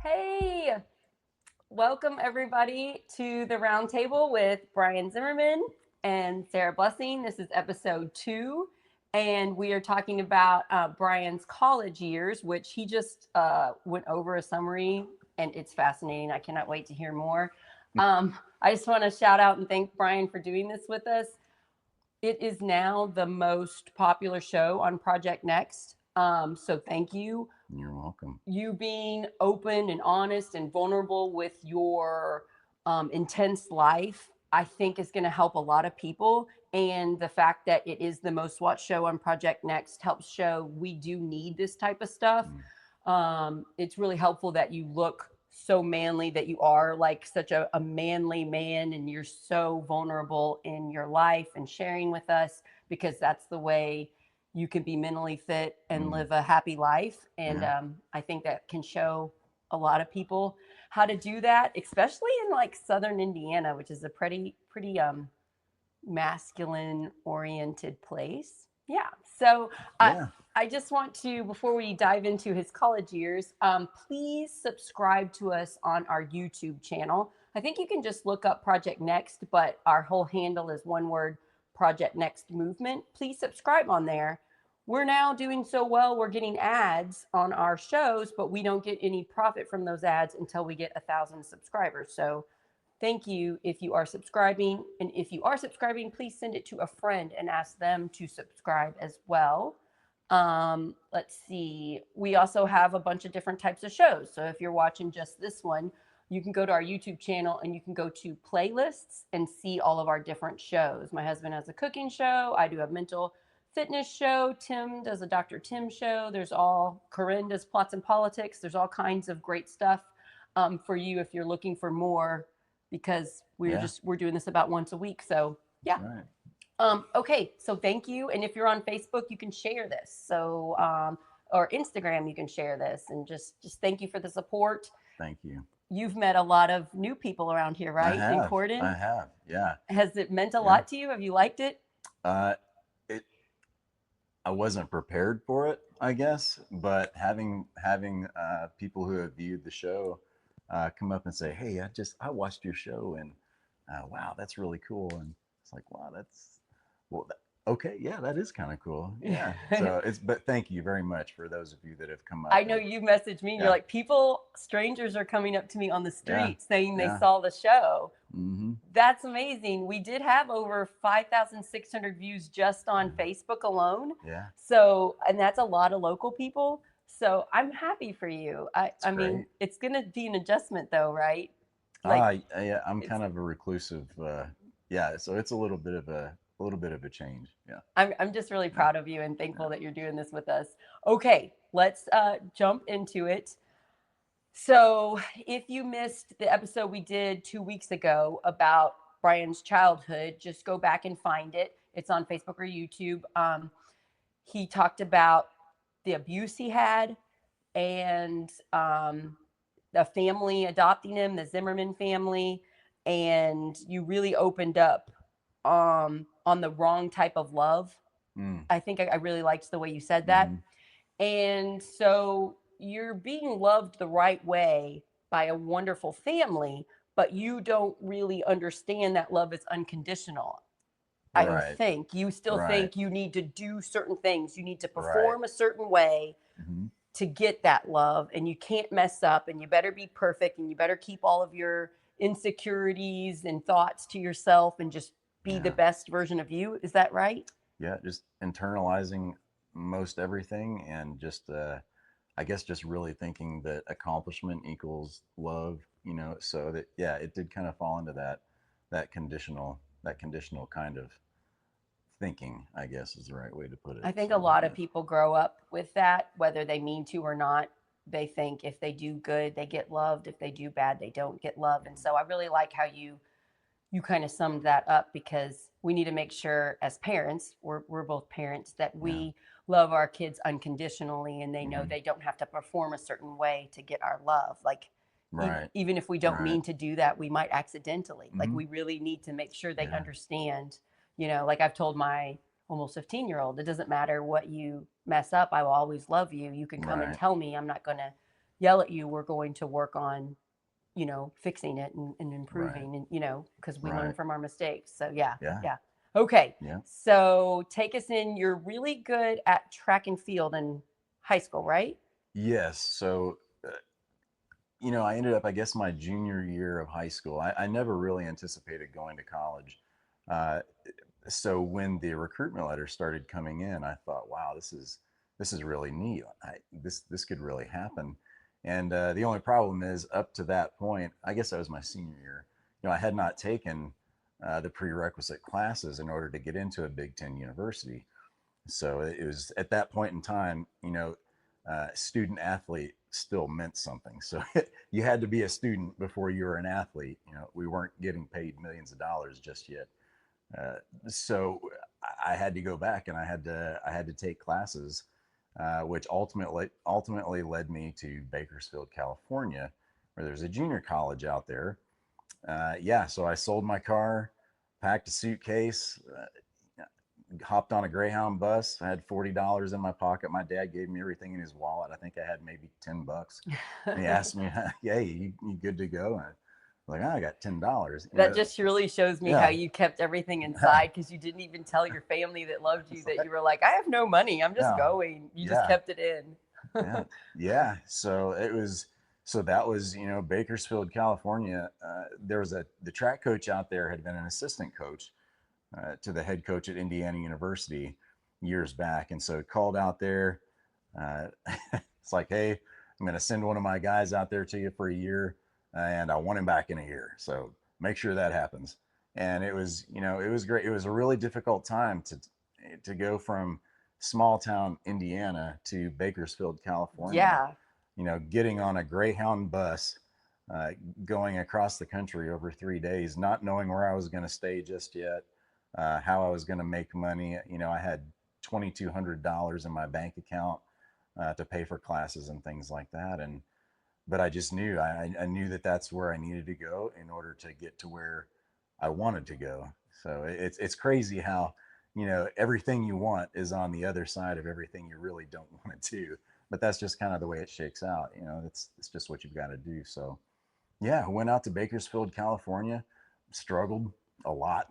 Hey, welcome everybody to the round table with Brian Zimmerman and Sarah Blessing. This is episode 2, and we are talking about Brian's college years, which he just went over a summary, and it's fascinating. I cannot wait to hear more. I just want to shout out and thank Brian for doing this with us. It is now the most popular show on Project Next. So thank you. You're welcome. You being open and honest and vulnerable with your intense life, I think is going to help a lot of people. And the fact that it is the most watched show on Project Next helps show we do need this type of stuff. It's really helpful that you look so manly, that you are like such a manly man, and you're so vulnerable in your life and sharing with us, because that's the way you can be mentally fit and live a happy life. And I think that can show a lot of people how to do that, especially in like Southern Indiana, which is a pretty masculine oriented place. Yeah. So Yeah. I just want to, before we dive into his college years, please subscribe to us on our YouTube channel. I think you can just look up Project Next, but our whole handle is one word, Project Next Movement. Please subscribe on there. We're now doing so well, we're getting ads on our shows, but we don't get any profit from those ads until we get 1,000 subscribers. So thank you if you are subscribing. And if you are subscribing, please send it to a friend and ask them to subscribe as well. Let's see. We also have a bunch of different types of shows. So if you're watching just this one, you can go to our YouTube channel and you can go to playlists and see all of our different shows. My husband has a cooking show. I do a mental fitness show. Tim does a Dr. Tim show. Corinne does plots and politics. There's all kinds of great stuff for you if you're looking for more, because we're doing this about once a week. So yeah. That's right. Okay, so thank you. And if you're on Facebook, you can share this. So or Instagram, you can share this, and just thank you for the support. Thank you. You've met a lot of new people around here, I right? In have. I Corden. have. Yeah. Has it meant a Yeah. lot to you? Have you liked it? Uh, it. I wasn't prepared for it, I guess, but having people who have viewed the show come up and say, "Hey, I watched your show, and wow, that's really cool." And it's like, wow, well, okay, yeah, that is kind of cool. Yeah. So but thank you very much for those of you that have come up. I know you messaged me and you're Yeah. like, strangers are coming up to me on the Yeah. street saying they Yeah. saw the show. Mm-hmm. That's amazing. We did have over 5,600 views just on Facebook alone. Yeah. So, and that's a lot of local people. So I'm happy for you. I mean, Great. it's going to be an adjustment though, right? Like, Yeah, I'm kind of a reclusive. Yeah, so it's a little bit of a change. Yeah. I'm just really proud of you and thankful that you're doing this with us. Okay, let's jump into it. So, if you missed the episode we did 2 weeks ago about Brian's childhood, just go back and find it. It's on Facebook or YouTube. He talked about the abuse he had, and the family adopting him, the Zimmerman family, and you really opened up on the wrong type of love. I think I really liked the way you said that. Mm-hmm. And so you're being loved the right way by a wonderful family, but you don't really understand that love is unconditional. I Right. think you still Right. think you need to do certain things, you need to Right. perform a certain way Mm-hmm. to get that love, and you can't mess up, and you better be perfect, and you better keep all of your insecurities and thoughts to yourself and just be the Yeah. best version of you. Is that right? Yeah. Just internalizing most everything, and just I guess just really thinking that accomplishment equals love. So that, yeah, it did kind of fall into that conditional kind of thinking, I guess, is the right way to put it. I think a So lot yeah. of people grow up with that, whether they mean to or not. They think if they do good, they get loved. If they do bad, they don't get loved. And so I really like how you kind of summed that up, because we need to make sure as parents, we're both parents, that Yeah. we love our kids unconditionally, and they know Mm-hmm. they don't have to perform a certain way to get our love. Like, Right. even if we don't Right. mean to do that, we might accidentally. Like, Mm-hmm. we really need to make sure they Yeah. understand, like I've told my almost 15-year-old, it doesn't matter what you mess up, I will always love you. You can come and Right. tell me. I'm not going to yell at you, we're going to work on, fixing it and Right. improving, and, because we learn Right. from our mistakes. So yeah, Yeah. yeah. Okay. Yeah. So take us in. You're really good at track and field in high school, right? Yes. So, I ended up, I guess, my junior year of high school. I never really anticipated going to college. Uh, so when the recruitment letters started coming in, I thought, wow, this is really neat. This could really happen. And the only problem is, up to that point, I guess that was my senior year. I had not taken the prerequisite classes in order to get into a Big Ten university. So it was at that point in time, student athlete still meant something. So you had to be a student before you were an athlete. We weren't getting paid millions of dollars just yet. So I had to go back, and I had to take classes, which ultimately led me to Bakersfield, California, where there's a junior college out there. Yeah, so I sold my car, packed a suitcase, hopped on a Greyhound bus. I had $40 in my pocket. My dad gave me everything in his wallet. I think I had maybe $10. And he asked me, "Hey, you good to go?" And I was like, "Oh, I got $10." That just really shows me how Yeah, you kept everything inside, because you didn't even tell your family that loved you it's that like, you were like, I have no money. I'm just yeah, going. You just yeah, kept it in. yeah, yeah. So that was, Bakersfield, California. There was the track coach out there had been an assistant coach to the head coach at Indiana University years back, and so called out there. Uh, it's like, hey, I'm going to send one of my guys out there to you for a year, and I want him back in a year. So make sure that happens. And it was great. It was a really difficult time to go from small town Indiana to Bakersfield, California. Yeah. Getting on a Greyhound bus, uh, going across the country over 3 days, not knowing where I was going to stay just yet, how I was going to make money. I had $2,200 in my bank account to pay for classes and things like that. But I just knew, I knew that that's where I needed to go in order to get to where I wanted to go. So it's crazy how, everything you want is on the other side of everything you really don't want to do. But that's just kind of the way it shakes out. It's just what you've got to do. So yeah, I went out to Bakersfield, California, struggled a lot.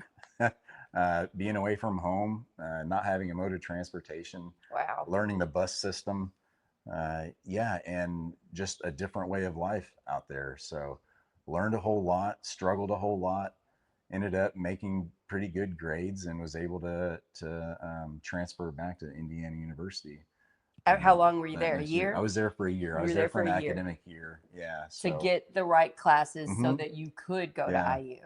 Being away from home, not having a mode of transportation, Wow. learning the bus system, yeah, and just a different way of life out there. So learned a whole lot, struggled a whole lot, ended up making pretty good grades, and was able to transfer back to Indiana University How long were you that there? A next year. I year? was there for a year. I You were was there there for for an a year academic year. Yeah. to So, get the right classes so hmm, that you could go to yeah, IU.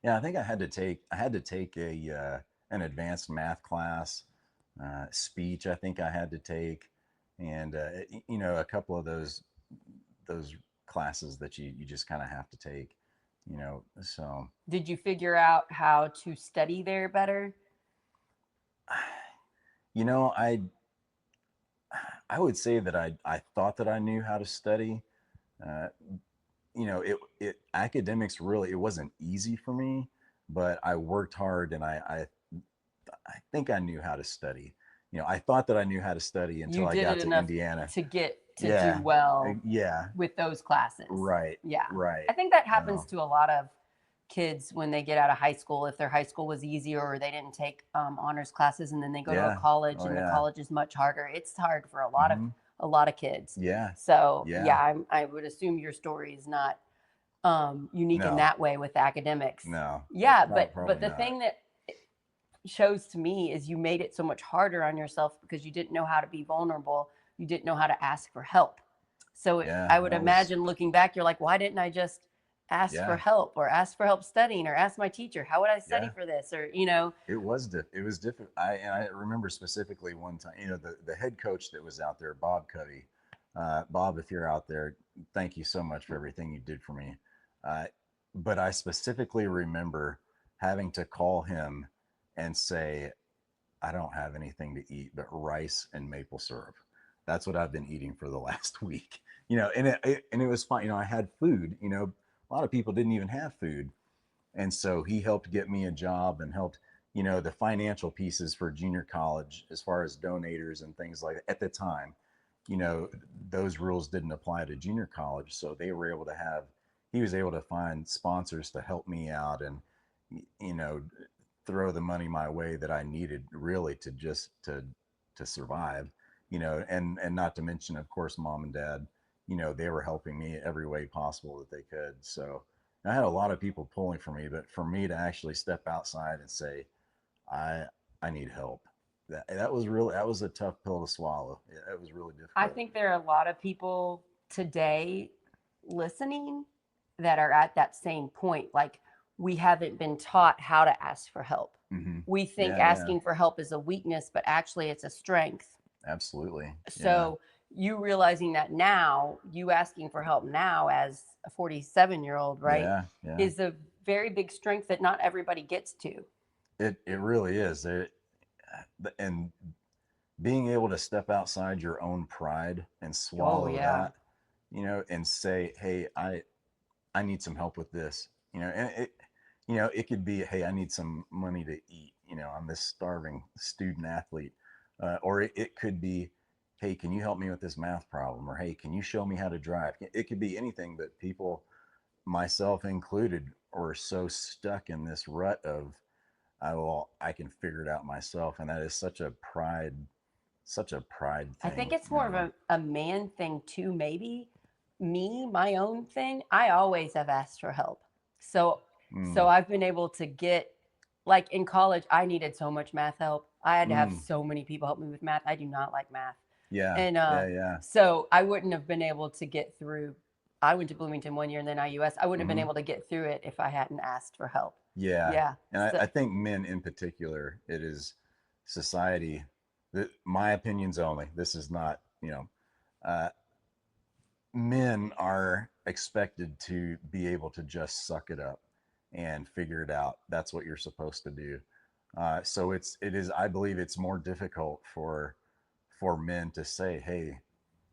yeah. I think I had to take an advanced math class, speech. I think I had to take, and a couple of those classes that you just kind of have to take. So Did you figure out how to study there better? I would say that I thought that I knew how to study. Uh, it academics really, it wasn't easy for me, but I worked hard, and I think I knew how to study. I thought that I knew how to study You until I did it got to enough Indiana. to get to do Yeah, well yeah, with those classes. right, Yeah. right. I think that happens No, to a lot of kids when they get out of high school. If their high school was easier, or they didn't take honors classes, and then they go to a yeah, college oh and the yeah, college is much harder. It's hard for hmm, a lot of kids. yeah, So yeah. yeah, I would assume your story is not unique in No, that way with academics. no, Yeah, but probably the not. thing that shows to me is you made it so much harder on yourself because you didn't know how to be vulnerable. You didn't know how to ask for help. So Yeah, I would that was, imagine, looking back, you're like, why didn't I just ask for yeah, help, or ask for help studying, or ask my teacher, how would I study yeah. for this? Or, It was different. I remember specifically one time. The head coach that was out there, Bob Covey. Bob, if you're out there, thank you so much for everything you did for me. Uh, but I specifically remember having to call him and say, I don't have anything to eat but rice and maple syrup. That's what I've been eating for the last week. And it was fine. I had food. A lot of people didn't even have food, and so he helped get me a job, and helped, the financial pieces for junior college, as far as donators and things like that at the time. you know, those rules didn't apply to junior college. So they were able to have, he was able to find sponsors to help me out and, you know, throw the money my way that I needed really to just to survive, you know, and not to mention, of course, mom and dad, you know, they were helping me every way possible that they could. So I had a lot of people pulling for me, but for me to actually step outside and say, I I need help. That was really, that was a tough pill to swallow. It was really I difficult. think there are a lot of people today listening that are at that same point. Like, we haven't been taught how to ask for help. Hmm. We think Yeah, yeah, asking for help is a weakness, but actually it's a strength. absolutely. Yeah, So, you realizing that now, you asking for help now as a 47-year-old, right, yeah, yeah. is a very big strength that not everybody gets to. It really is. And being able to step outside your own pride and Oh, swallow yeah. that, you know, and say, hey, I need some help with this, you know, and it, you know, it could be, hey, I need some money to eat, you know, I'm this starving student athlete, or it could be, hey, can you help me with this math problem, or hey, can you show me how to drive? It could be anything, but people, myself included, are so stuck in this rut of, I can figure it out myself, and that is such a pride I think thing, it's you more of know. a man thing too, maybe. Me, my own thing, I always have asked for help. So Mm, so I've been able to get, like, in college, I needed so much math help. I had to have mm, so many people help me with math. I do not like math. yeah, And yeah, yeah. so I wouldn't have been able to get through. I went to Bloomington one year and then IUS. I wouldn't have been Hmm. able to get through it if I hadn't asked for help. Yeah, Yeah. and So I think men in particular, it is society. My opinions only. This is not, you know, uh, men are expected to be able to just suck it up and figure it out. That's what you're supposed to do. So it is. I believe it's more difficult for men to say, "Hey,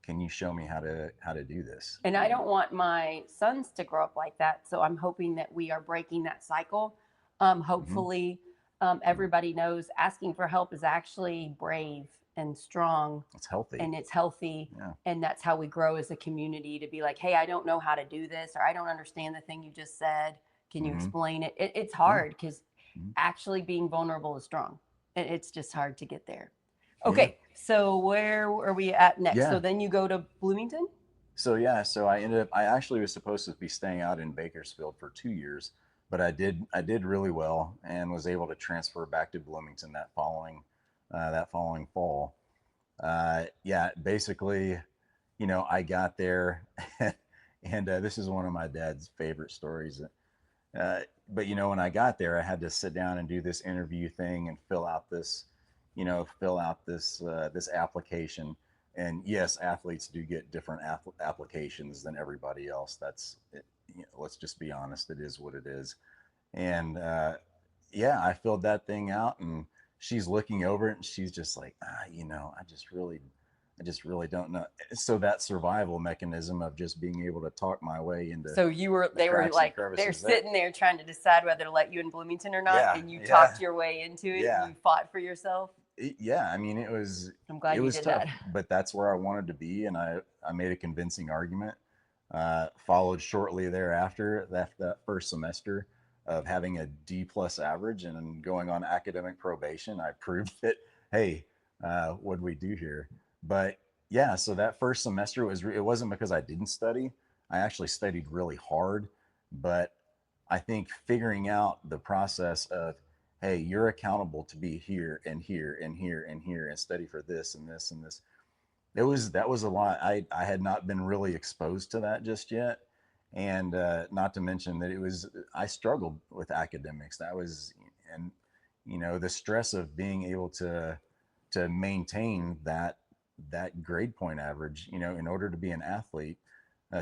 can you show me how to do this?" and You I know. don't want my sons to grow up like that. So I'm hoping that we are breaking that cycle. Hmm. Hopefully, everybody knows asking for help is actually brave and strong, It's healthy. and it's healthy. Yeah. And that's how we grow as a community, to be like, hey, I don't know how to do this, or I don't understand the thing you just said. Can you Hmm. explain it? It's Yeah. hard because Hmm. actually being vulnerable is strong. It's just hard to get there. Yeah. Okay, so where are we at next? So Yeah. then you go to Bloomington? So yeah, so I ended up, I actually was supposed to be staying out in Bakersfield for 2 years, but I did really well and was able to transfer back to Bloomington that following fall. Yeah, basically, you know, I got there, and this is one of my dad's favorite stories. But you know, when I got there, I had to sit down and do this interview thing and fill out this application. And yes, athletes do get different applications than everybody else. That's it, you know, let's just be honest. It is what it is. And yeah, I filled that thing out, and she's looking over it, and she's just like, you know, I just really don't know. So that survival mechanism of just being able to talk my way into So the they were cracks and like, they're crevices that, sitting there trying to decide whether to let you in Bloomington or not, yeah, and you yeah, talked your way into it. yeah, You fought for yourself. yeah. I mean, I'm it glad you was did tough, that. but that's where I wanted to be, and I made a convincing argument. Followed shortly thereafter, that first semester of having a D plus average and going on academic probation, I proved that, hey, what do we do here? But yeah, so that first semester it wasn't because I didn't study. I actually studied really hard, but I think figuring out the process of, hey, you're accountable to be here and here and here and here and study for this and this and this. That was a lot. I had not been really exposed to that just yet, and not to mention that I struggled with academics. That was, and you know, the stress of being able to maintain that grade point average, you know, in order to be an athlete,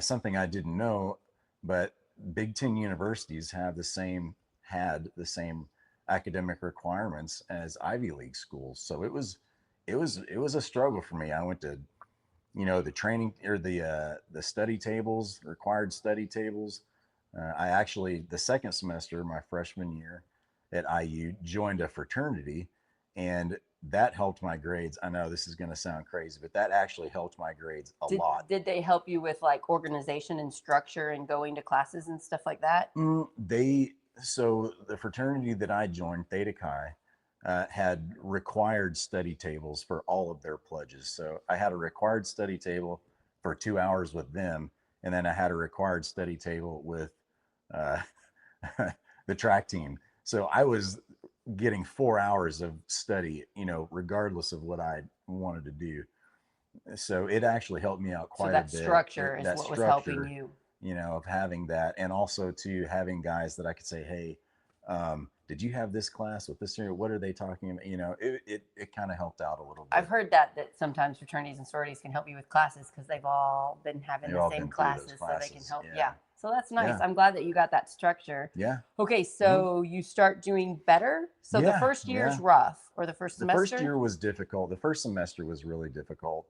something I didn't know, but Big Ten universities had the same academic requirements as Ivy League schools. So it was a struggle for me. I went to, you know, the training or the study tables, required study tables. I actually, the second semester, my freshman year at IU, joined a fraternity, and that helped my grades. I know this is going to sound crazy, but that actually helped my grades a Did lot. did they help you with like organization and structure and going to classes and stuff like that? They so the fraternity that I joined, Theta Chi, had required study tables for all of their pledges. So I had a required study table for 2 hours with them, and then I had a required study table with uh, the track team. So I was getting 4 hours of study, regardless of what I wanted to do. So it actually helped me out So quite a that bit. structure is That what was helping structure, you. of having that, and also to having guys that I could say, hey, did you have this class with this? What are they talking about? It kind of helped out a little I've bit. heard that sometimes fraternities and sororities can help you with classes because they've all been having They've the all same been through those classes, so they can classes. help. Yeah, Yeah. So that's nice. yeah, I'm glad that you got that structure. yeah. Okay, Hmm. so you start doing better. So the Yeah, first year is yeah. rough, or the first The first semester. year was difficult. The first semester was really difficult.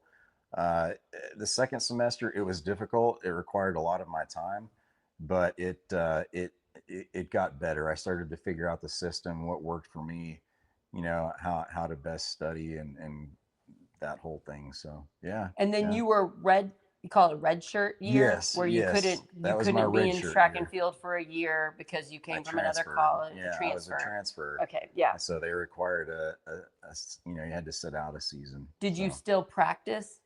Uh, the second semester it was difficult. It required a lot of my time, but it got better. I started to figure out the system, what worked for me, how to best study and that whole thing. So yeah, And then yeah. you were red. You call it red shirt year, Yes, where you yes. couldn't you That was my couldn't be red in shirt track and year. field for a year because you I came from another transferred. college, a Yeah, I was a transfer. transfer. Okay, yeah. And so they required you had to sit out a season. Did you So still practice?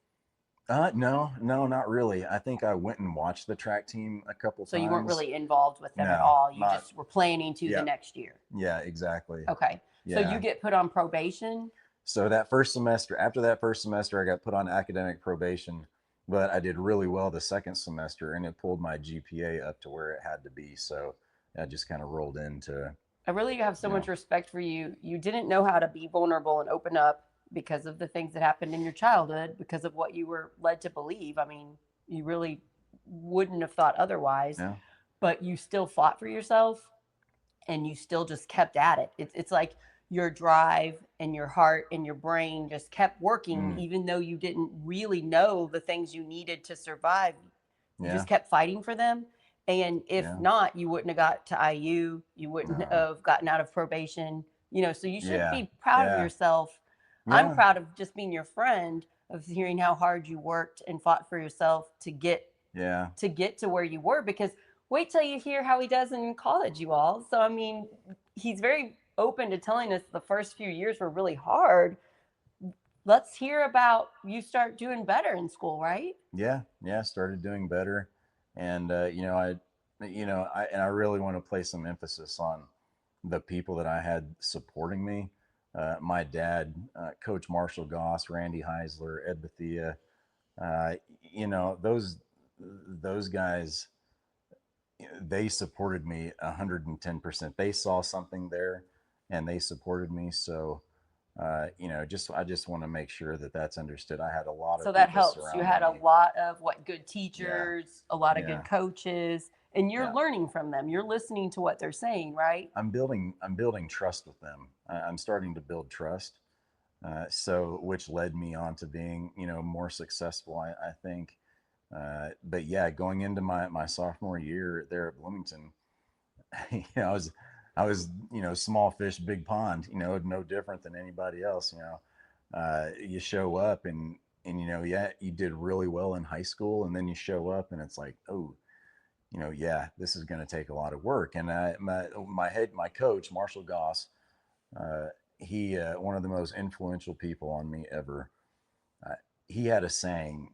no, no, not really. I think I went and watched the track team a couple So you weren't times. really involved with them at No, all. You not. just were planning to the Yeah, next year. yeah, exactly. Okay. So you Yeah. get put on probation. So that first semester, after that first semester, I got put on academic probation, but I did really well the second semester, and it pulled my GPA up to where it had to be. So I just kind of rolled into, I really have so you much know, respect for you. You didn't know how to be vulnerable and open up because of the things that happened in your childhood, because of what you were led to believe. I mean, you really wouldn't have thought otherwise, yeah, but you still fought for yourself and you still just kept at it. It's like your drive and your heart and your brain just kept working, mm, even though you didn't really know the things you needed to survive. You yeah, just kept fighting for them. And if yeah, not, you wouldn't have got to IU. You wouldn't no, have gotten out of probation. So you should yeah, be proud of yeah, yourself. I'm yeah, proud of just being your friend, of hearing how hard you worked and fought for yourself yeah, to where you were, because wait till you hear how he does in college, you all. So I mean, he's very open to telling us the first few years were really hard. Let's hear about you start doing better in school, right? yeah, yeah. Started doing better, and I really want to place some emphasis on the people that I had supporting me. My dad, Coach Marshall Goss, Randy Heisler, Ed Bethia, uh, those guys, they supported me 110%. They saw something there, and they supported me. So, I just want to make sure that that's understood. I had a lot So of that people helps. You had surrounding a me. lot of what good Yeah, teachers, a lot of good yeah, coaches, and you're yeah. learning from them. You're listening to what they're saying, right? I'm building trust with them. I'm starting to build trust. So which led me on to being, more successful, I think. But yeah, going into my sophomore year there at Bloomington, I was small fish, big pond. No different than anybody else. You show up and yeah, you did really well in high school, and then you show up and it's like, oh, yeah, this is going to take a lot of work. And my coach Marshall Goss, uh, he one of the most influential people on me ever. Uh, he had a saying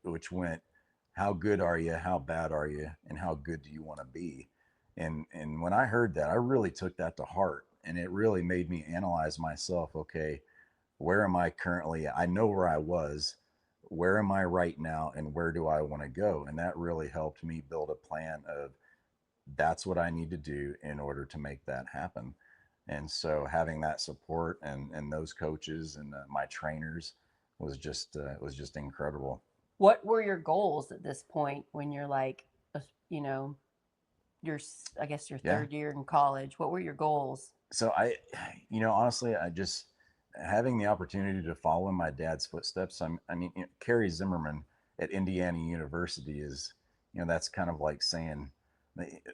which went, "How good are you? How bad are you? And how good do you want to be?" And when I heard that, I really took that to heart, and it really made me analyze myself. Okay, where am I currently? I know where I was. Where am I right now, and where do I want to go? And that really helped me build a plan of that's what I need to do in order to make that happen. And so having that support and those coaches and my trainers was just incredible. What were your goals at this point when you're like, you know, your I guess your Yeah. third year in college? What were your goals? So honestly, I just having the opportunity to follow in my dad's footsteps. I mean, Kerry Zimmerman at Indiana University is, that's kind of like saying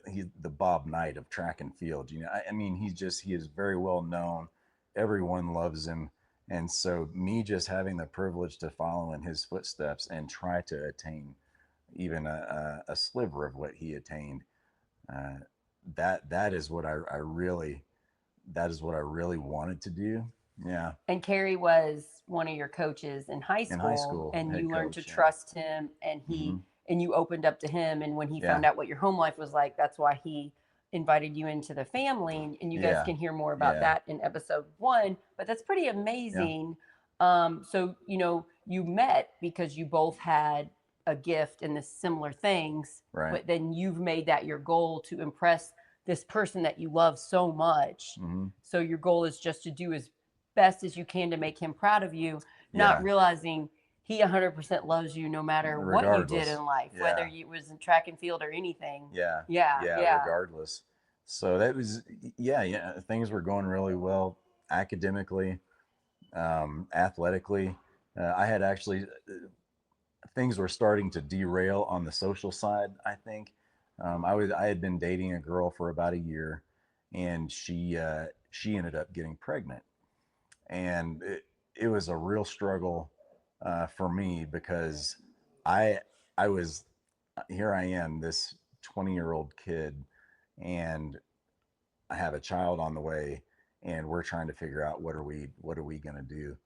he's the Bob Knight of track and field. I mean, he is very well known. Everyone loves him. And so me just having the privilege to follow in his footsteps and try to attain even a sliver of what he attained, uh, that is what I really, that is what I really wanted to do. Yeah. And Kerry was one of your coaches In high school, school, and you head learned to coach. Yeah. trust him, and Hmm. you opened up to him, and when he Yeah. found out what your home life was like, that's why he invited you into the family, and you guys Yeah. can hear more about Yeah. that in episode 1. But that's pretty Yeah. amazing. So you met because you both had a gift in the similar things, Right. but then you've made that your goal to impress this person that you love so much. Hmm. So your goal is just to do as best as you can to make him proud of you, not Yeah. realizing he 100% loves you no matter what you did Regardless. in life, whether Yeah. it was in track and field or anything. Yeah. Yeah, Yeah. yeah. Regardless. So that was, yeah, yeah. Things were going really well academically, athletically. I had actually, things were starting to derail on the social side, I think. I had been dating a girl for about a year, and she ended up getting pregnant, and it was a real struggle for me because I I was, here I am, this 20-year-old kid, and I have a child on the way, and we're trying to figure out what are we going to do.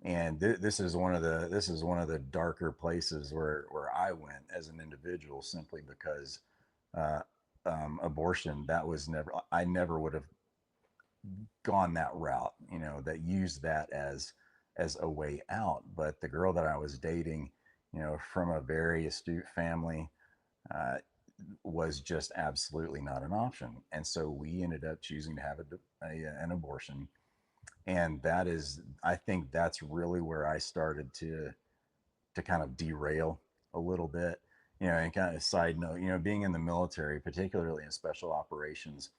And this is one of the darker places where I went as an individual, simply because uh, abortion, that was never, I never would have gone that route, that used that as a way out. But the girl that I was dating, from a very astute family, uh, was just absolutely not an option. And so we ended up choosing to have an abortion. And that is, I think that's really where I started to kind of derail a little bit. And kind of a side note, being in the military, particularly in special operations,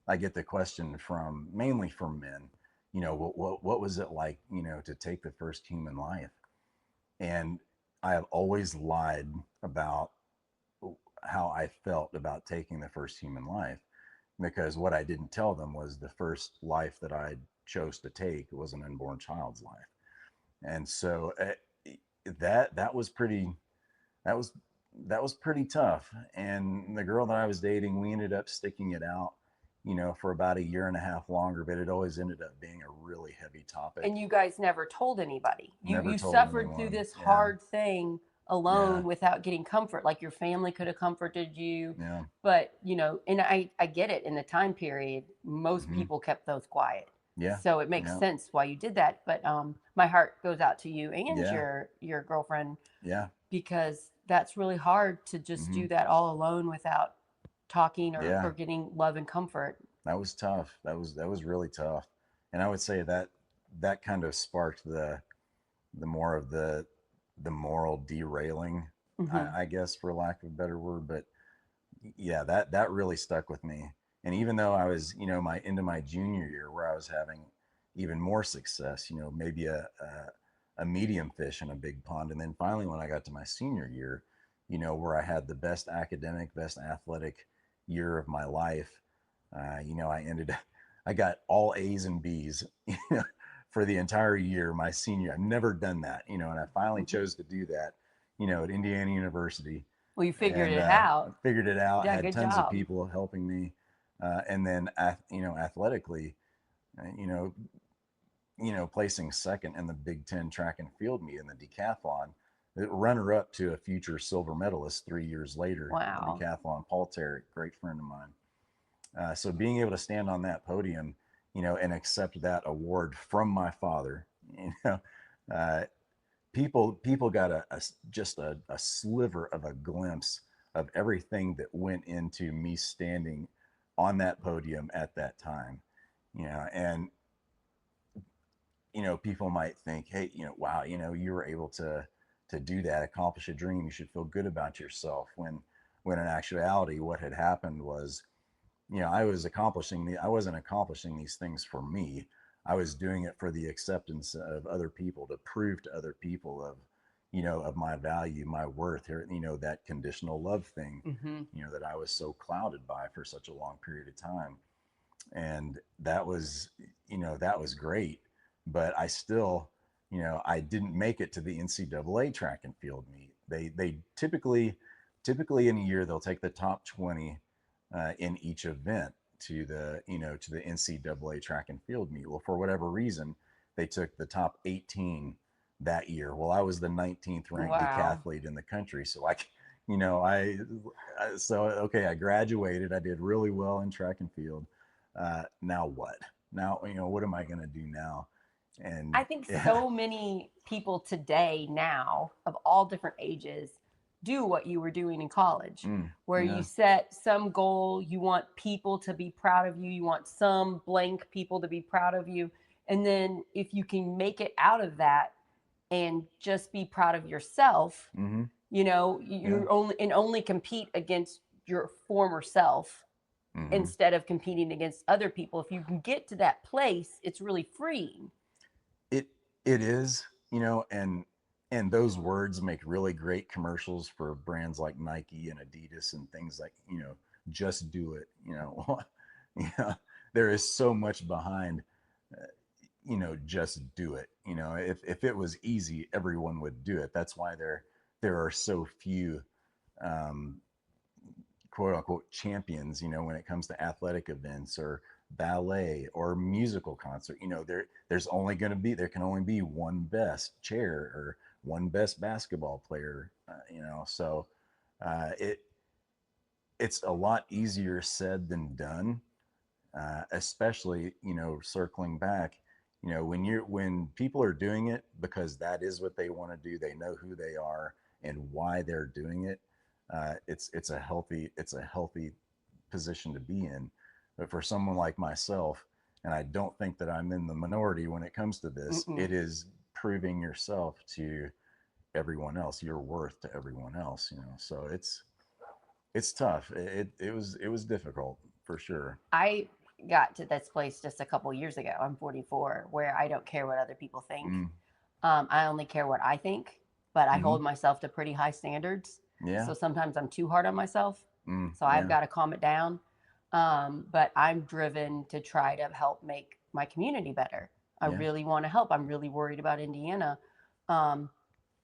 I get the question from, mainly from men, what was it like, to take the first human life? And I have always lied about how I felt about taking the first human life, because what I didn't tell them was the first life that I chose to take was an unborn child's life. And so that was pretty, that was that was pretty tough. And the girl that I was dating, we ended up sticking it out, for about a year and a half longer, but it always ended up being a really heavy topic. And you guys never told anybody. You Never you told suffered through anyone. this Yeah. hard thing Yeah. alone without getting comfort. Like your family could have comforted you, Yeah. but and I get it. In the time period, most Hmm. people kept those quiet. Yeah. So it makes Yeah. sense why you did that. But my heart goes out to you and Yeah. your girlfriend, Yeah. because that's really hard to just Hmm. do that all alone without talking or Yeah. getting love and comfort. That was tough. That was really tough. And I would say that that kind of sparked the more of the moral derailing, Hmm. I guess, for lack of a better word. But yeah, that really stuck with me. And even though I was, my into my junior year, where I was having even more success, maybe a medium fish in a big pond, and then finally when I got to my senior year, where I had the best academic, best athletic year of my life, I got all A's and B's, for the entire year, my senior. I've never done that, and I finally chose to do that, at Indiana University, Well, you figured and it out. figured it out. Yeah, Had good tons of job. people helping me, and then athletically, uh, you know, placing second in the Big Ten track and field meet in the decathlon, runner up to a future silver medalist 3 years later in Wow. decathlon, Paul Terrick, great friend of mine. So being able to stand on that podium, and accept that award from my father, uh, people got just a sliver of a glimpse of everything that went into me standing on that podium at that time. And people might think, hey, wow, you were able to do that, accomplish a dream, you should feel good about yourself. When in actuality, what had happened was, I wasn't accomplishing these things for me. I was doing it for the acceptance of other people, to prove to other people of my value, my worth here, that conditional love thing, Hmm. that I was so clouded by for such a long period of time. And that was great. but I still, I didn't make it to the NCAA track and field meet. They typically in a year they'll take the top 20 in each event to the NCAA track and field meet. Well, for whatever reason, they took the top 18 that year. Well, I was the 19th ranked Wow. decathlete in the country, so you know, I so okay, I graduated. I did really well in track and field. Now what? Now, what am I going to do now? And I think yeah, so many people today now of all different ages do what you were doing in college, where you yeah, set some goal, you want people to be proud of you, you want some blank people to be proud of you. And then if you can make it out of that and just be proud of yourself, mm-hmm, yeah, you're only compete against your former self mm-hmm. instead of competing against other people. If you can get to that place, it's really freeing. It it is, and those words make really great commercials for brands like Nike and Adidas and things like, just do it. Yeah, there is so much behind, just do it. If it was easy, everyone would do it. That's why there are so few um, quote unquote champions, when it comes to athletic events or ballet or musical concert. There can only be one best chair or one best basketball player, so it it's a lot easier said than done, especially, circling back, when people are doing it because that is what they want to do, they know who they are and why they're doing it. It's a healthy position to be in. But for someone like myself, and I don't think that I'm in the minority when it comes to this, Mm-mm. it is proving yourself to everyone else, your worth to everyone else. So it's tough. It was difficult for sure. I got to this place just a couple years ago. I'm 44, where I don't care what other people think. Mm, I only care what I think, but I mm-hmm. hold myself to pretty high standards. Yeah. So sometimes I'm too hard on myself. So I've Yeah. got to calm it down. But I'm driven to try to help make my community better. I Yeah. really want to help. I'm really worried about Indiana. Um,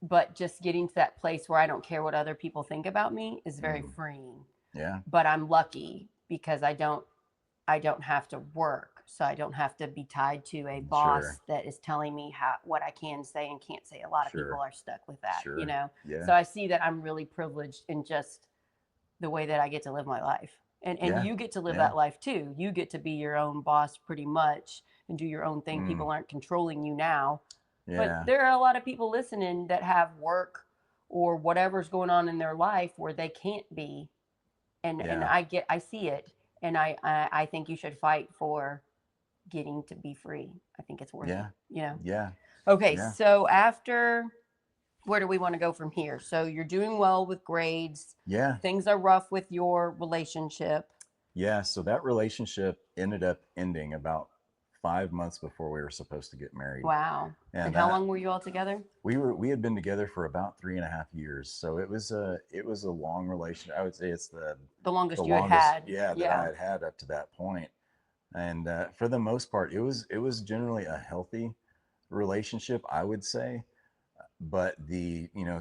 but just getting to that place where I don't care what other people think about me is very Mm, freeing. yeah. But I'm lucky because I don't have to work, so I don't have to be tied to a Sure. boss that is telling me what I can say and can't say. A lot of people Sure. are stuck with that, you Sure. know. Yeah. So I see that I'm really privileged in just the way that I get to live my life. And Yeah. you get to live Yeah. that life too. You get to be your own boss pretty much and do your own thing. Mm, People aren't controlling you now. But yeah. there are a lot of people listening that have work or whatever's going on in their life where they can't be, and Yeah. I see it, and I think you should fight for getting to be free. I think it's worth it. Yeah. You know. Yeah. Okay, Yeah. so after, where do we want to go from here? So you're doing well with grades. Yeah. Things are rough with your relationship. Yeah. So that relationship ended up ending about 5 months before we were supposed to get married. Wow. And And how that long were you all together? we had been together for about 3.5 years. So it was a long relationship. I would say it's The the longest you had longest, had. yeah, that I Yeah. had up to that point. And for the most part, it was generally a healthy relationship, I would say. But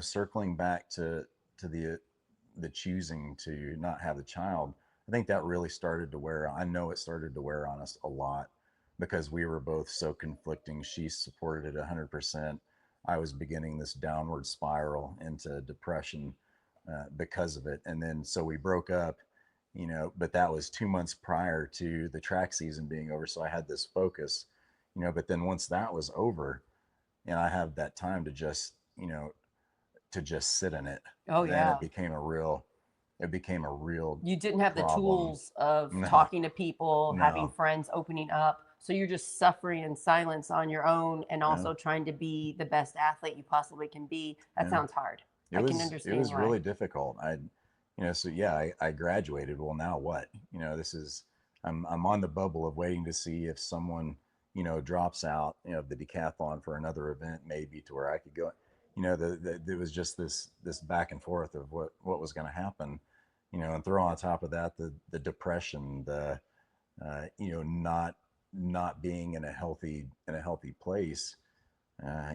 circling back to the choosing to not have the child, I think that really started to wear. I know it started to wear on us a lot because we were both so conflicting. She supported it 100%. I was beginning this downward spiral into depression because of it, and then so we broke up. But that was 2 months prior to the track season being over, so I had this focus. But then once that was over, and I have that time to just sit in it, Oh then yeah. it became a real You didn't have the problem. tools of No, talking to people, having no, friends, opening up. So you're just suffering in silence on your own and yeah, also trying to be the best athlete you possibly can be. That yeah. sounds hard. It I can was it understand was why. really difficult. So yeah, I graduated. Well, now what? This is I'm on the bubble of waiting to see if someone drops out of the decathlon for another event, maybe to where I could go. There was just this back and forth of what was going to happen. And throw on top of that the depression, the not not being in a healthy place,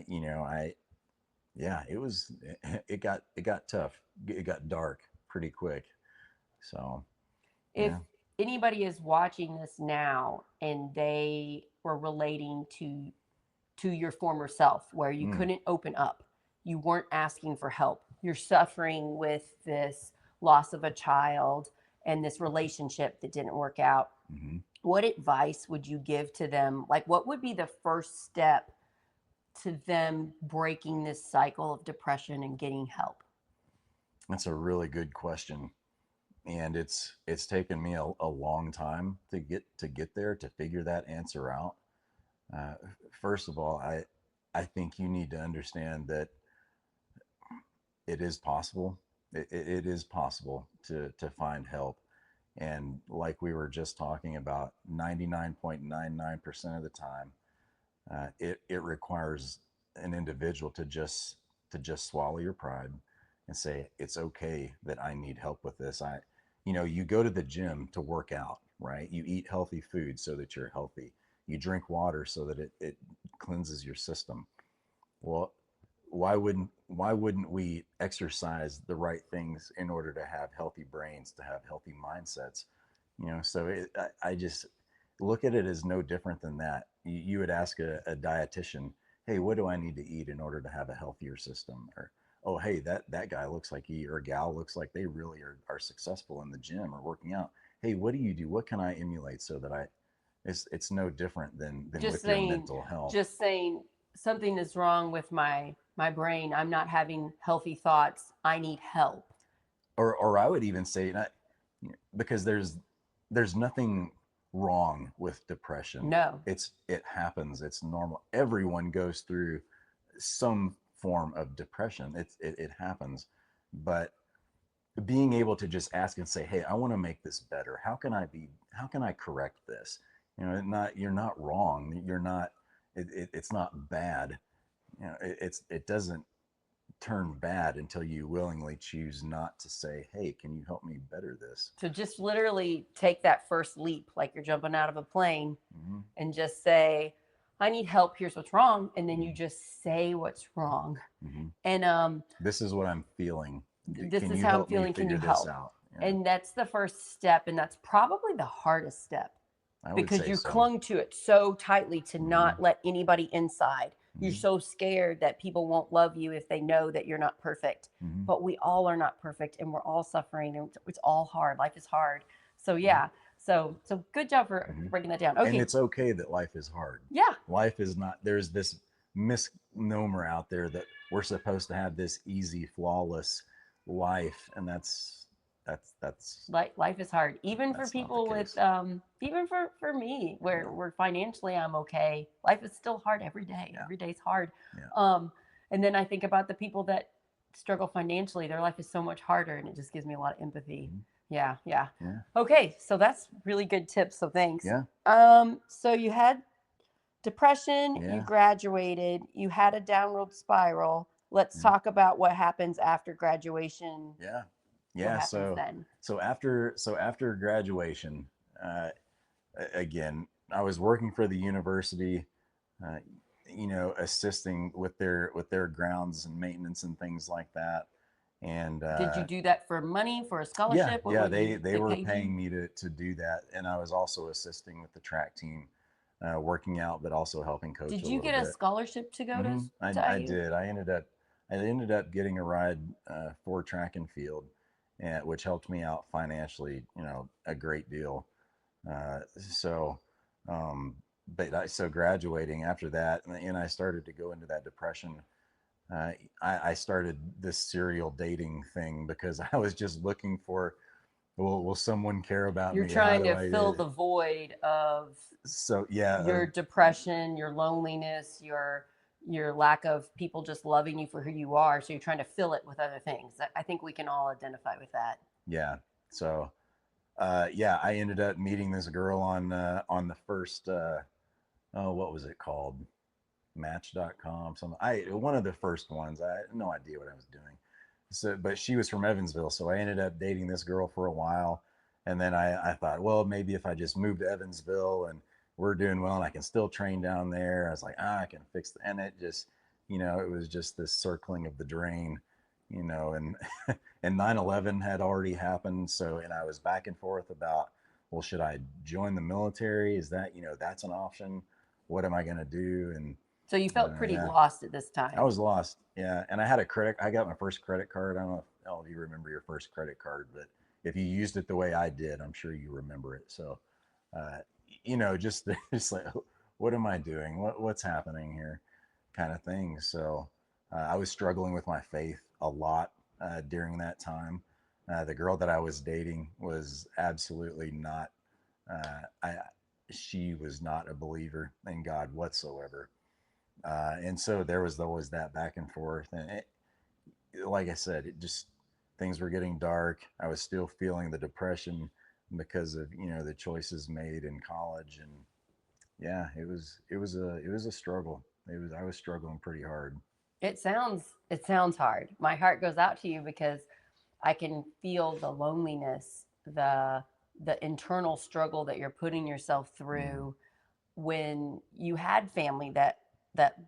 you know, yeah, it got tough. It got dark pretty quick. So If yeah. anybody is watching this now and they were relating to your former self where you Mm, couldn't open up, you weren't asking for help, you're suffering with this loss of a child and this relationship that didn't work out, hmm. what advice would you give to them? Like, what would be the first step to them breaking this cycle of depression and getting help? That's a really good question, and it's taken me a long time to get there, to figure that answer out. Uh, First of all, I think you need to understand that it is possible. It is possible to find help. And like we were just talking about, 99.99% of the time, it requires an individual to just swallow your pride and say, it's okay that I need help with this. You know, you go to the gym to work out, right? You eat healthy food so that you're healthy. You drink water so that it cleanses your system. Well, why wouldn't we exercise the right things in order to have healthy brains, to have healthy mindsets? You know, so I just look at it as no different than that. You would ask a dietitian, hey, what do I need to eat in order to have a healthier system? Or, oh, hey, that guy looks like he or gal looks like they really are successful in the gym or working out. Hey, what do you do? What can I emulate so that it's no different than Just with your saying, mental health. just saying something is wrong with my brain. I'm not having healthy thoughts. I need help. Or I would even say, not, because there's nothing wrong with depression. No. It happens. It's normal. Everyone goes through some form of depression. It happens, but being able to just ask and say, hey, I want to make this better. How can I correct this? You know, not you're not wrong. You're not. It's not bad. You know, it doesn't turn bad until you willingly choose not to say, hey, can you help me better this? So just literally take that first leap, like you're jumping out of a plane, Mm-hmm. and just say, I need help. Here's what's wrong. And then you Mm-hmm. just say what's wrong. Mm-hmm. And This is what I'm feeling. this Can is you how I'm help me feeling. Can you figure this help? out? Yeah, And that's the first step. And that's probably the hardest step I would because say you so. clung to it so tightly to Mm-hmm. not let anybody inside. You're Mm-hmm. so scared that people won't love you if they know that you're not perfect. Mm-hmm. But we all are not perfect and we're all suffering and it's all hard. Life is hard. So Mm-hmm. yeah. So good job for Mm-hmm. breaking that down. And Okay. it's okay that life is hard. Yeah. Life is not, there's this misnomer out there that we're supposed to have this easy, flawless life. And that's, Life is hard, even for that's not the people with case. even for me Yeah. where financially I'm okay. Life is still hard every day. Yeah. Every day's hard. Yeah. And then I think about the people that struggle financially. Their life is so much harder, and it just gives me a lot of empathy. Mm-hmm. Yeah, yeah. Yeah. Okay, so that's really good tips. So thanks. Yeah. So you had depression, you Yeah. graduated, you had a downward spiral. Let's Yeah. talk about what happens after graduation. Yeah. What Yeah. happens then? So after graduation, uh, again, I was working for the university, uh, you know, assisting with their grounds and maintenance and things like that. And Did you do that for money, for a yeah, scholarship? What yeah, would you, they they were paid you? paying me to do that, and I was also assisting with the track team, working out, but also helping coach Did a you little get a bit. scholarship to go Hmm. to I IU? did. I ended up getting a ride for track and field, and which helped me out financially, you know, a great deal. So, um, so graduating after that, and I started to go into that depression. Uh, I started this serial dating thing because I was just looking for, well, will someone care about You're me? How trying do to I? fill the void of So yeah, your depression, your loneliness, your lack of people just loving you for who you are. So you're trying to fill it with other things. I think we can all identify with that. yeah. So yeah, I ended up meeting this girl on the first oh, what was it called? Match.com, something. I One of the first ones. I had no idea what I was doing. So, but she was from Evansville, so I ended up dating this girl for a while, and then I thought, well, maybe if I just moved to Evansville and we're doing well and I can still train down there. I was like, I can fix it. And it just, it was just this circling of the drain, and and 9/11 had already happened. So, and I was back and forth about, well, should I join the military? Is that, that's an option? What am I going to do? And So you felt pretty yeah, lost at this I time. was lost. Yeah. And I got my first credit card. I don't know if all of you remember your first credit card, but if you used it the way I did, I'm sure you remember it. So, uh, just, just like, what am I doing? What's happening here? Kind of thing. So, I was struggling with my faith a lot during that time. The girl that I was dating was absolutely not. I She was not a believer in God whatsoever, and so there was always that back and forth. And like I said, it just things were getting dark. I was still feeling the depression because of the choices made in college, and yeah, it was a struggle. I was struggling pretty hard. It sounds hard. My heart goes out to you because I can feel the loneliness, the internal struggle that you're putting yourself Mm. through when you had family that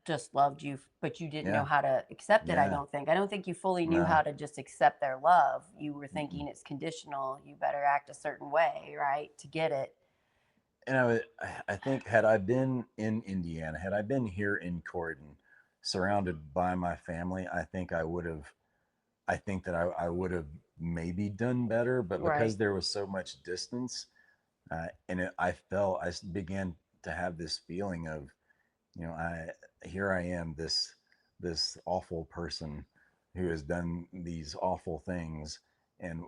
just loved you, but you didn't know Yeah, how to accept it. yeah, I don't think you fully knew how no. to just accept their love. You were Mm-mm. thinking it's conditional. You better act a certain way, right, to get it. And I think had I been in Indiana, had I been here in Corydon, surrounded by my family, I think that I would have maybe done better. But Right. because there was so much distance, I began to have this feeling of, I here I am, this awful person who has done these awful things, and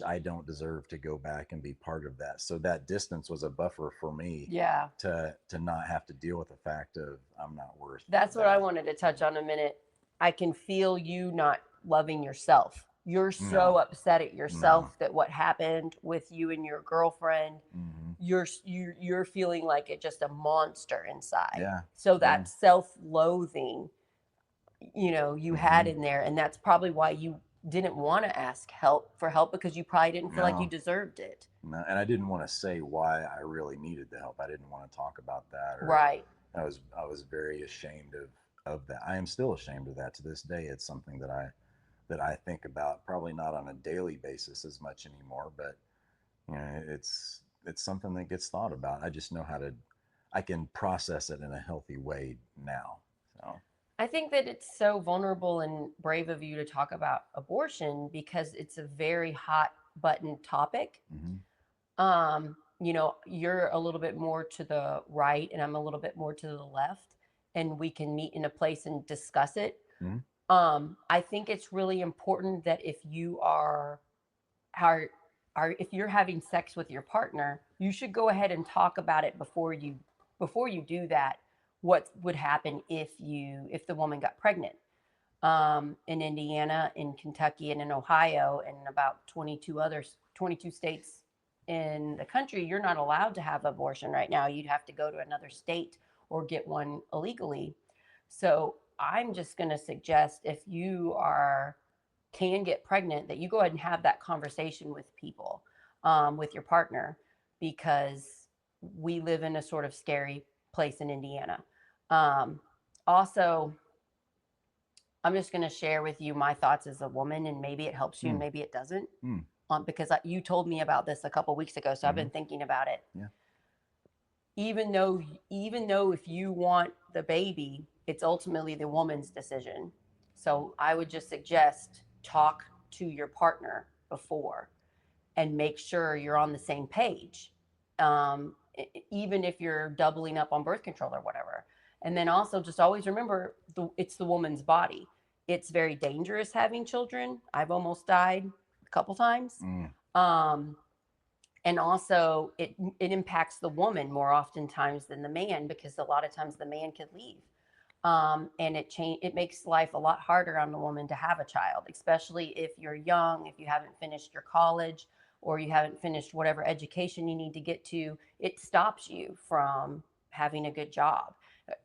I don't deserve to go back and be part of that. So that distance was a buffer for me Yeah. to not have to deal with the fact of I'm not worth That's what I that. wanted to touch on a minute. I can feel you not loving yourself. You're so No, upset at no. yourself that what happened with you and your girlfriend, Hmm. you're feeling like it just a monster inside. Yeah, So yeah. that self-loathing, you had Hmm. in there, and that's probably why you didn't want to ask help because you probably didn't feel like you No, deserved it. no. And I didn't want to say why I really needed the help. I didn't want to talk about that, or Right. I was very ashamed of that. I am still ashamed of that to this day. It's something that I think about, probably not on a daily basis as much anymore, but it's something that gets thought about. I just know I can process it in a healthy way now. So, I think that it's so vulnerable and brave of you to talk about abortion because it's a very hot button topic. hmm You're a little bit more to the right and I'm a little bit more to the left, and we can meet in a place and discuss it. hmm I think it's really important that if you are, are if you're having sex with your partner, you should go ahead and talk about it before you do that. What would happen if the woman got pregnant? In Indiana, in Kentucky, and in Ohio, and about 22 states in the country, you're not allowed to have abortion right now. You'd have to go to another state or get one illegally. So I'm just going to suggest if you are can get pregnant, that you go ahead and have that conversation with people, with your partner, because we live in a sort of scary place in Indiana. Um, Also, I'm just going to share with you my thoughts as a woman, and maybe it helps you and mm maybe it doesn't. mm Because you told me about this a couple weeks ago, so I've hmm been thinking about it. Yeah. Even though, even though if you want the baby, it's ultimately the woman's decision. So I would just suggest talk to your partner before and make sure you're on the same page, even if you're doubling up on birth control or whatever. And then also just always remember it's the woman's body. It's very dangerous having children. I've almost died a couple times. mm Um, and also it impacts the woman more oftentimes than the man, because a lot of times the man could leave. And it makes life a lot harder on the woman to have a child, especially if you're young, if you haven't finished your college, or you haven't finished whatever education you need to get to. It stops you from having a good job,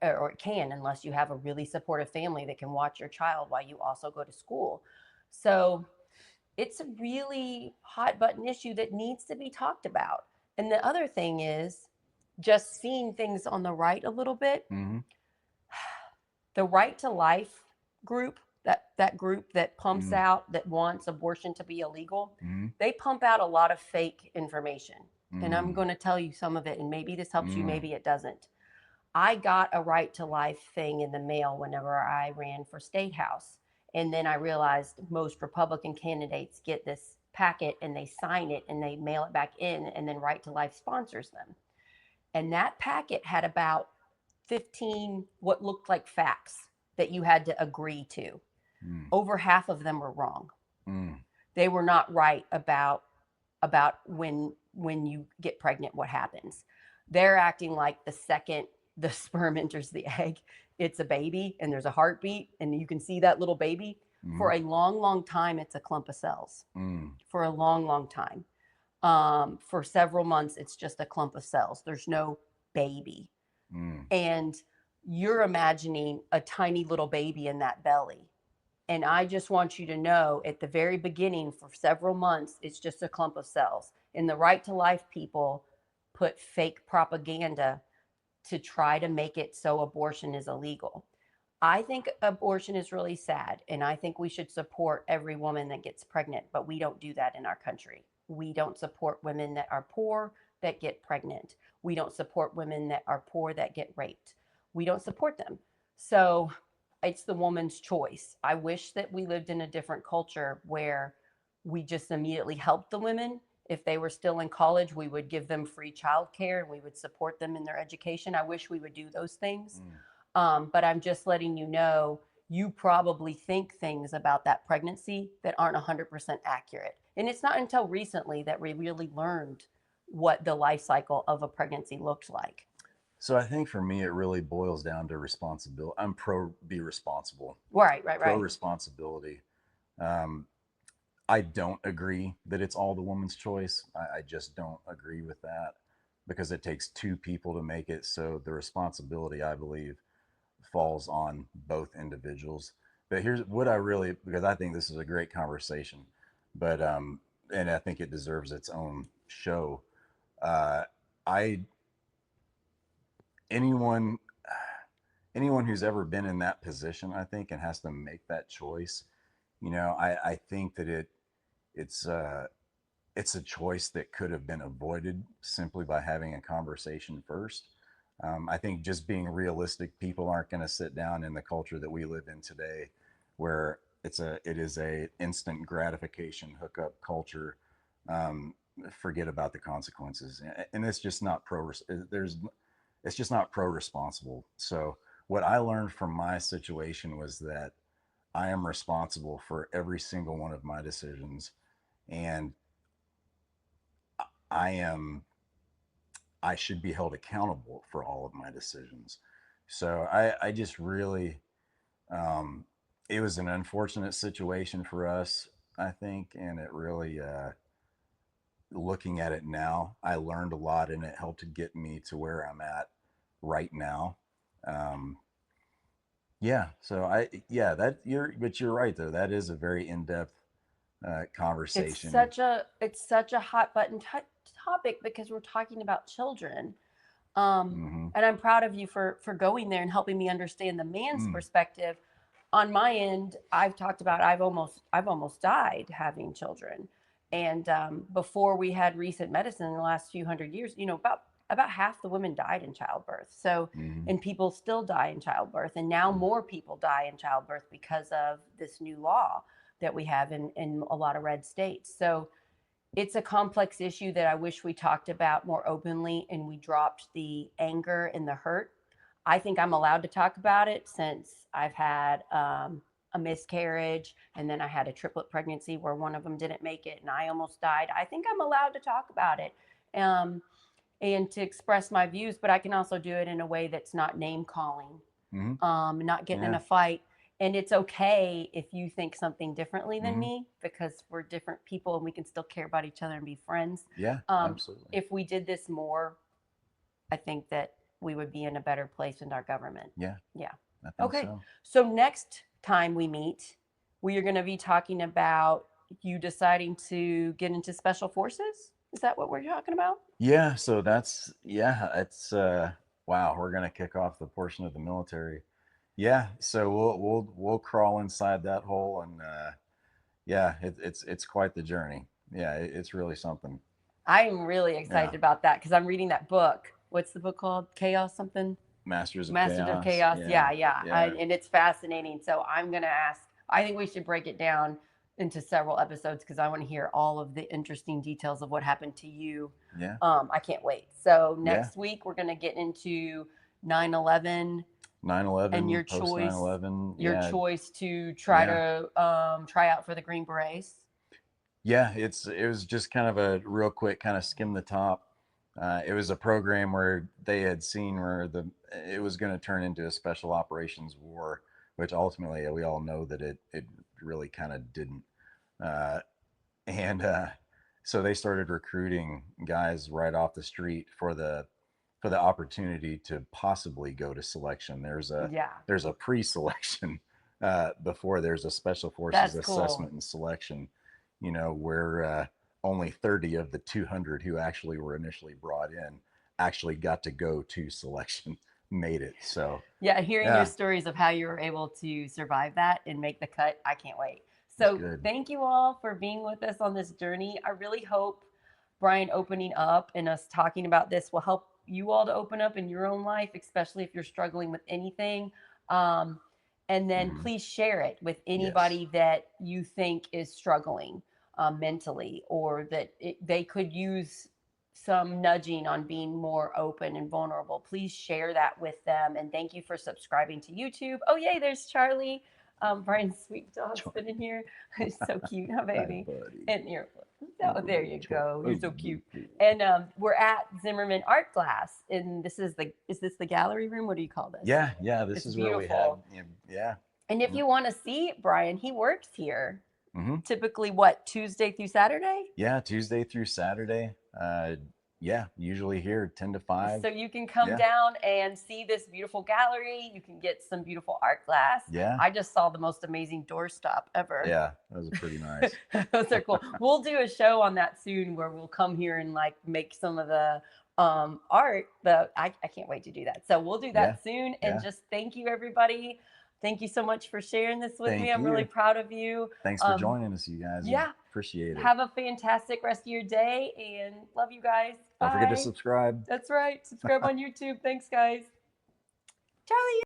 or it can, unless you have a really supportive family that can watch your child while you also go to school. So it's a really hot button issue that needs to be talked about. And the other thing is, just seeing things on the right a little bit. Mm-hmm. The Right to Life group, that group that pumps Mm-hmm. out, that wants abortion to be illegal, Mm-hmm. they pump out a lot of fake information. And I'm Mm-hmm. going to tell you some of it, and maybe this helps you, Mm-hmm. maybe it doesn't. I got a Right to Life thing in the mail whenever I ran for state house. And then I realized most Republican candidates get this packet and they sign it and they mail it back in, and then Right to Life sponsors them. And that packet had about 15 what looked like facts that you had to agree to. Mm-hmm. Over half of them were wrong. Mm-hmm. They were not right about when you get pregnant what happens. They're acting like the second the sperm enters the egg, it's a baby and there's a heartbeat and you can see that little baby. For a long time, it's a clump of cells. Mm-hmm. For a long time. For several months, it's just a clump of cells. There's no baby. Mm-hmm. And you're imagining a tiny little baby in that belly. And I just want you to know at the very beginning, for several months, it's just a clump of cells. And the Right to Life people put fake propaganda to try to make it so abortion is illegal. I think abortion is really sad, and I think we should support every woman that gets pregnant, but we don't do that in our country. We don't support women that are poor that get pregnant. We don't support women that are poor that get raped. We don't support them. So it's the woman's choice. I wish that we lived in a different culture where we just immediately helped the women. If they were still in college, we would give them free childcare and we would support them in their education. I wish we would do those things. But I'm just letting you know, you probably think things about that pregnancy that aren't 100% accurate. And it's not until recently that we really learned what the life cycle of a pregnancy looked like. So I think for me, it really boils down to responsibility. I'm pro be responsible, Right, pro right. responsibility. Um, I don't agree that it's all the woman's choice. I just don't agree with that because it takes two people to make it. So the responsibility, I believe, falls on both individuals. But here's what I really, because I think this is a great conversation, but and I think it deserves its own show. Uh, I anyone anyone who's ever been in that position, I think, and has to make that choice, I think that it's it's a choice that could have been avoided simply by having a conversation first. I think just being realistic, people aren't going to sit down in the culture that we live in today, where it is a instant gratification hookup culture. Um, Forget about the consequences, and it's just not pro. There's it's just not pro responsible. So what I learned from my situation was that I am responsible for every single one of my decisions, and I am I should be held accountable for all of my decisions. So I just really, um, it was an unfortunate situation for us, I think, and it really, looking at it now, I learned a lot, and it helped to get me to where I'm at right now. Um, yeah, so that but you're right though. That is a very in depth conversation. It's such a hot button topic because we're talking about children. Mm-hmm. And I'm proud of you for going there and helping me understand the man's Mm. perspective. On my end, I've talked about I've almost died having children, and before we had recent medicine in the last few hundred years, about half the women died in childbirth. So, Mm-hmm. and people still die in childbirth, and now more people die in childbirth because of this new law that we have in a lot of red states. So it's a complex issue that I wish we talked about more openly and we dropped the anger and the hurt. I think I'm allowed to talk about it since I've had a miscarriage and then I had a triplet pregnancy where one of them didn't make it and I almost died. I think I'm allowed to talk about it um, and to express my views, but I can also do it in a way that's not name calling, Mm-hmm. not getting in Yeah. a fight. And it's okay if you think something differently than Mm-hmm. me because we're different people and we can still care about each other and be friends. Yeah, absolutely. If we did this more, I think that we would be in a better place in our government. Yeah, Yeah. I think Okay. so. So next time we meet, we are going to be talking about you deciding to get into special forces. Is that what we're talking about? Yeah, so that's it's wow, we're gonna kick off the portion of the military. Yeah, so we'll crawl inside that hole, and yeah, it's quite the journey. Yeah, it's really something. I'm really excited Yeah, about that because I'm reading that book. What's the book called? Chaos something? Masters of Masters of Chaos. Chaos. Yeah, Yeah, yeah. yeah, And it's fascinating. So I'm going to ask, I think we should break it down into several episodes because I want to hear all of the interesting details of what happened to you. yeah, I can't wait. So yeah. next week, we're going to get into 9/11 and 9/11, post 9/11. your Yeah, choice to try yeah. to try out for the Green Berets. Yeah, it was just kind of a real quick kind of skim the top. It was a program where they had seen where it was going to turn into a special operations war, which ultimately we all know that it really kind of didn't. Uh, and so they started recruiting guys right off the street for the opportunity to possibly go to selection. Yeah, There's a pre-selection before there's a special forces that's cool. assessment and selection. You know, where only 30 of the 200 who actually were initially brought in actually got to go to selection, made it. So Yeah, hearing your yeah, stories of how you were able to survive that and make the cut, I can't wait. it's So, good. thank you all for being with us on this journey. I really hope Brian opening up and us talking about this will help you all to open up in your own life, especially if you're struggling with anything. Um, and then Hmm. please share it with Yes. anybody that you think is struggling mentally or that they could use some nudging on being more open and vulnerable. Please share that with them. And thank you for subscribing to YouTube. Oh, yay, there's Charlie. Brian's sweet dog's been in here. He's so cute, huh, Hi, baby? buddy. And here, He's oh, a there little you toy. go. A You're so little cute. toy. And we're at Zimmerman Art Class, and is this the gallery room? What do you call this? Yeah, yeah. This It's is where we have. beautiful. Yeah. And if Yeah. you want to see Brian, he works here. Hmm. Typically, what, Tuesday through Saturday? Yeah, Tuesday through Saturday. Yeah, usually here 10 to 5. So you can come Yeah, down and see this beautiful gallery. You can get some beautiful art glass. yeah, I just saw the most amazing doorstop ever. yeah. That was pretty nice. Those are cool. We'll do a show on that soon where we'll come here and like make some of the art. I can't wait to do that. So we'll do Yeah, that soon. And yeah. just thank you, everybody. Thank you so much for sharing this with me. Thank I'm really you. proud of you. Thanks for joining us, you guys. Yeah. Appreciate it. Have a fantastic rest of your day and love you guys. Don't forget to Bye. subscribe. That's right. Subscribe on YouTube. Thanks, guys. Charlie.